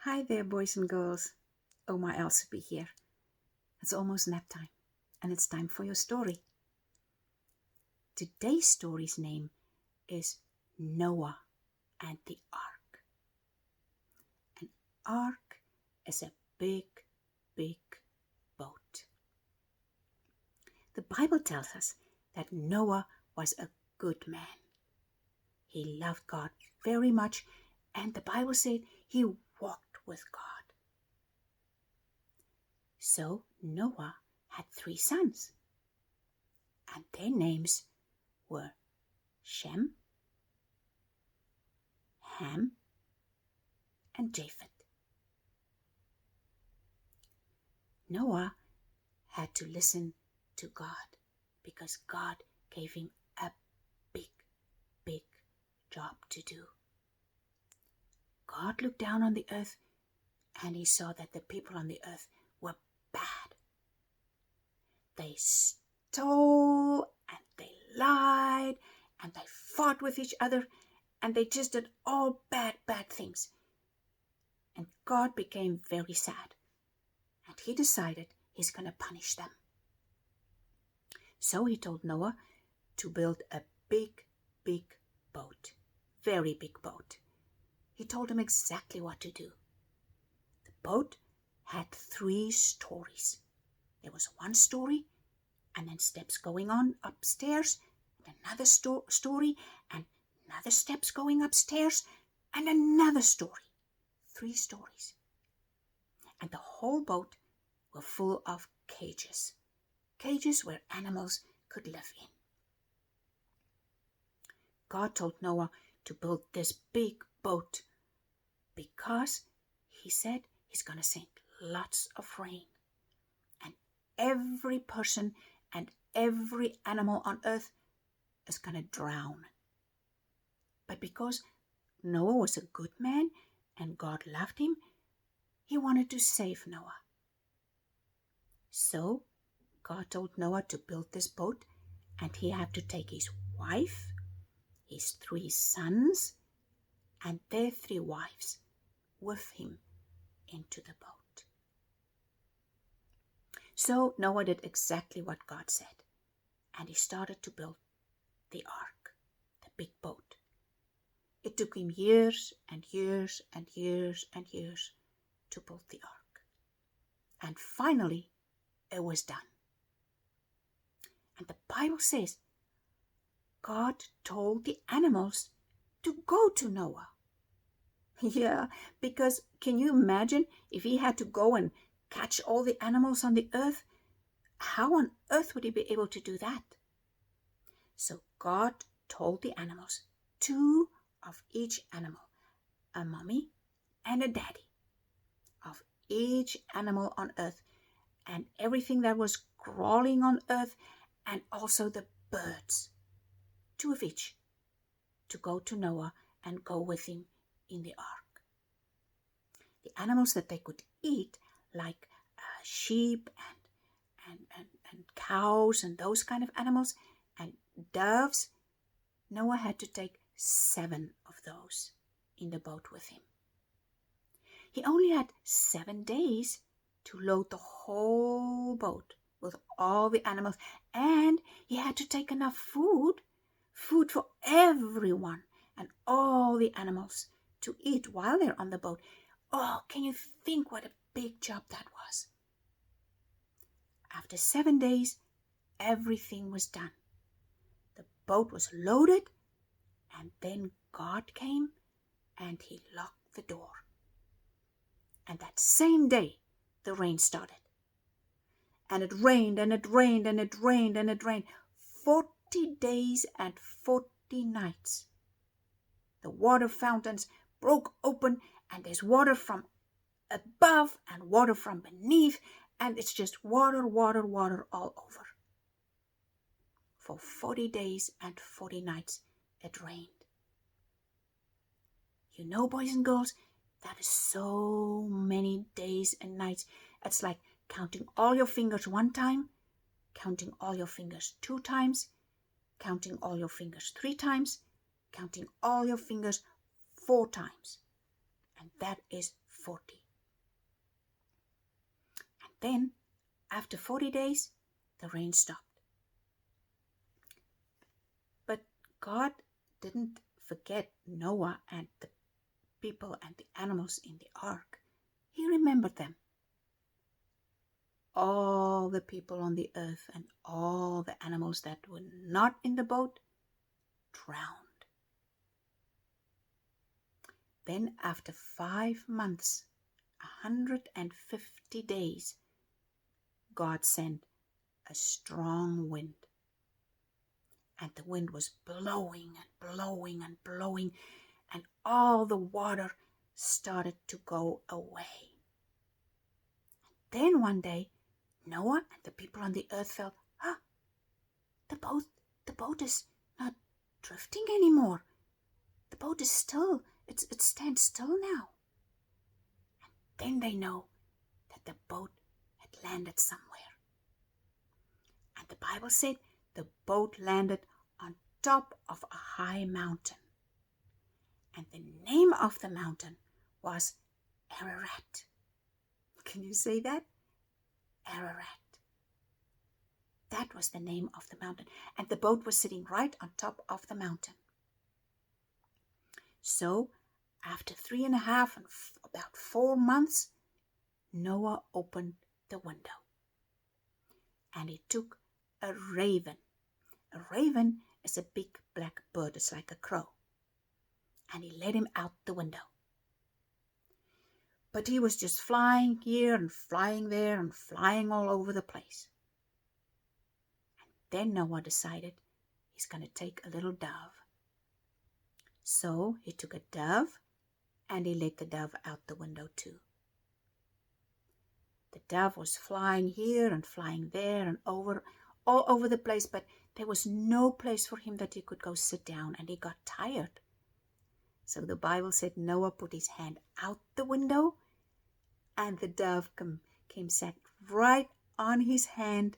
Hi there, boys and girls. Ouma Elsabe here. It's almost nap time, and it's time for your story. Today's story's name is Noah and the Ark. An ark is a big, big boat. The Bible tells us that Noah was a good man. He loved God very much, and the Bible said he walked with God. So Noah had 3 sons, and their names were Shem, Ham, and Japheth. Noah had to listen to God because God gave him a big, big job to do. God looked down on the earth and he saw that the people on the earth were bad. They stole and they lied and they fought with each other and they just did all bad things. And God became very sad and he decided he's going to punish them. So he told Noah to build a big, big boat, very big boat. He told him exactly what to do. The boat had 3 stories. There was 1 story, and then steps going on upstairs, and another story, and another steps going upstairs, and another story. 3 stories. And the whole boat were full of cages. Cages where animals could live in. God told Noah to build this big boat because he said he's going to send lots of rain. And every person and every animal on earth is going to drown. But because Noah was a good man and God loved him, he wanted to save Noah. So God told Noah to build this boat, and he had to take his wife, his 3 sons, and their 3 wives with him into the boat. So Noah did exactly what God said, and he started to build the ark, the big boat. It took him years and years and years and years to build the ark. And finally, it was done. And the Bible says God told the animals to go to Noah. Yeah, because can you imagine if he had to go and catch all the animals on the earth? How on earth would he be able to do that? So God told the animals, 2 of each animal, a mommy and a daddy, of each animal on earth, and everything that was crawling on earth, and also the birds, 2 of each, to go to Noah and go with him in the ark. The animals that they could eat, like sheep and cows and those kind of animals, and doves, Noah had to take 7 of those in the boat with him. He only had 7 days to load the whole boat with all the animals, and he had to take enough food for everyone and all the animals to eat while they're on the boat. Oh, can you think what a big job that was? After 7 days, everything was done. The boat was loaded, and then God came and he locked the door. And that same day, the rain started. And it rained and it rained and it rained and it rained. 40 days and 40 nights. The water fountains broke open, and there's water from above and water from beneath, and it's just water all over. For 40 days and 40 nights it rained. You know, boys and girls, that is so many days and nights. It's like counting all your fingers 1 time, counting all your fingers 2 times, counting all your fingers 3 times, counting all your fingers 4 times. and that is 40. And then, after 40 days, the rain stopped. But God didn't forget Noah and the people and the animals in the ark. He remembered them. All the people on the earth and all the animals that were not in the boat drowned. Then after 5 months, 150 days, God sent a strong wind. And the wind was blowing and blowing and blowing, and all the water started to go away. Then one day, Noah and the people on the earth felt, the boat is not drifting anymore. The boat is still, it stands still now. And then they know that the boat had landed somewhere. And the Bible said the boat landed on top of a high mountain. And the name of the mountain was Ararat. Can you say that? Ararat. That was the name of the mountain. And the boat was sitting right on top of the mountain. So, after 3.5 and about 4 months, Noah opened the window. And he took a raven. A raven is a big black bird. It's like a crow. And he let him out the window. But he was just flying here and flying there and flying all over the place. And then Noah decided he's going to take a little dove. So he took a dove and he let the dove out the window too. The dove was flying here and flying there and all over the place, but there was no place for him that he could go sit down, and he got tired. So the Bible said Noah put his hand out the window, and the dove came sat right on his hand,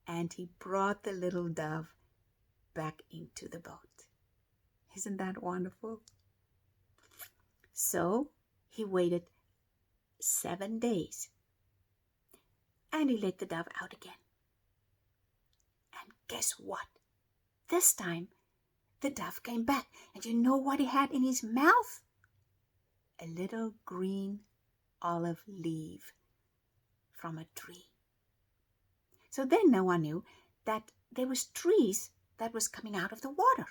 and he brought the little dove back into the boat. Isn't that wonderful? So he waited 7 days, and he let the dove out again. And guess what? This time, the dove came back, and you know what he had in his mouth? A little green olive leaf from a tree. So then Noah knew that there was trees that was coming out of the water.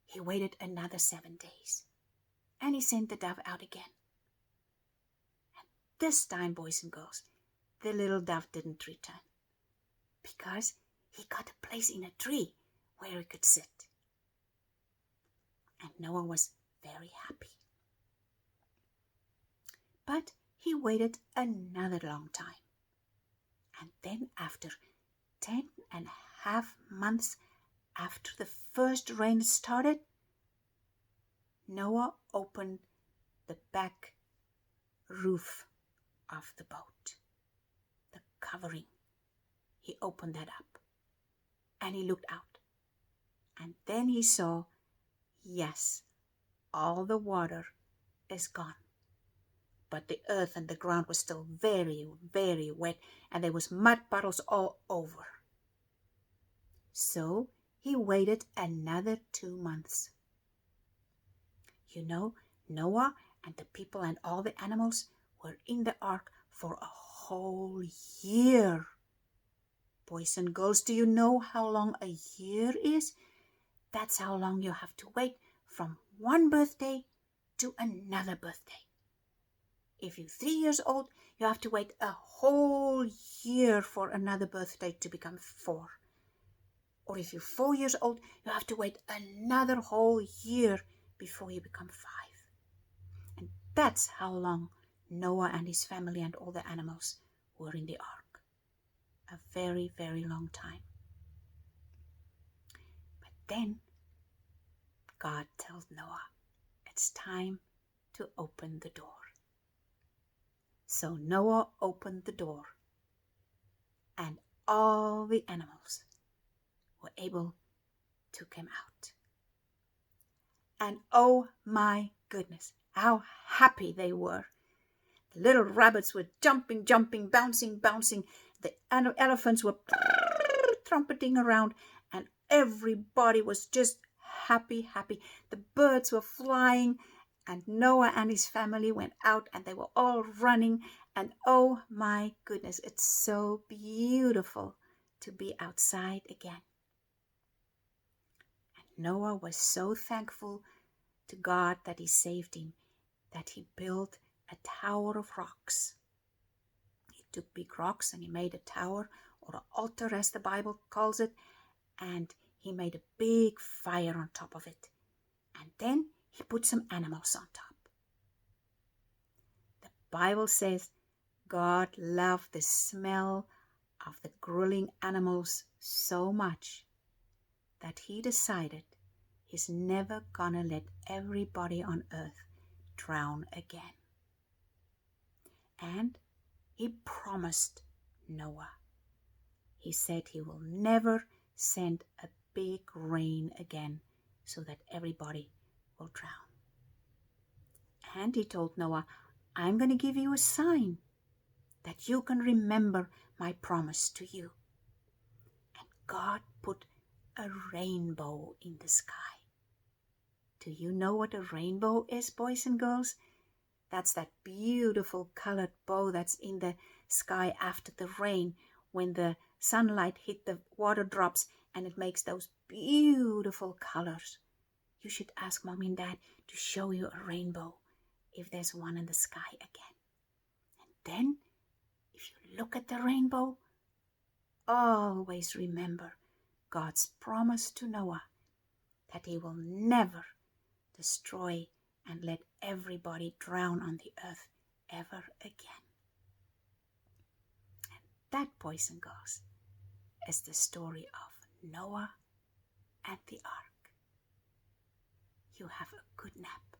He waited another 7 days, and he sent the dove out again. And this time, boys and girls, the little dove didn't return, because he got a place in a tree where he could sit. And Noah was very happy. But he waited another long time. And then after 10.5 months after the first rain started, Noah opened the back roof of the boat, the covering. He opened that up and he looked out. And then he saw, yes, all the water is gone. But the earth and the ground was still very, very wet, and there was mud puddles all over. So he waited another 2 months. You know, Noah and the people and all the animals were in the ark for a whole year. Boys and girls, do you know how long a year is? That's how long you have to wait from one birthday to another birthday. If you're 3 years old, you have to wait a whole year for another birthday to become 4. Or if you're 4 years old, you have to wait another whole year before you become 5. And that's how long Noah and his family and all the animals were in the ark. A very, very long time. But then God tells Noah, it's time to open the door. So Noah opened the door, and all the animals were able to come out. And oh my goodness, how happy they were. The little rabbits were jumping, bouncing. The elephants were trumpeting around, and everybody was just happy. The birds were flying, and Noah and his family went out, and they were all running. And oh my goodness, it's so beautiful to be outside again. And Noah was so thankful to God that he saved him, that he built a tower of rocks. He took big rocks and he made a tower, or an altar as the Bible calls it, and he made a big fire on top of it. And then he put some animals on top. The Bible says God loved the smell of the grilling animals so much that he decided he's never gonna let everybody on earth drown again. And he promised Noah. He said he will never send a big rain again so that everybody will drown. And he told Noah, I'm going to give you a sign that you can remember my promise to you. And God put a rainbow in the sky. Do you know what a rainbow is, boys and girls? That's that beautiful colored bow that's in the sky after the rain, when the sunlight hit the water drops and it makes those beautiful colors. You should ask Mommy and Dad to show you a rainbow if there's one in the sky again. And then, if you look at the rainbow, always remember God's promise to Noah that he will never destroy and let everybody drown on the earth ever again. And that, boys and girls, is the story of Noah and the ark. You have a good nap.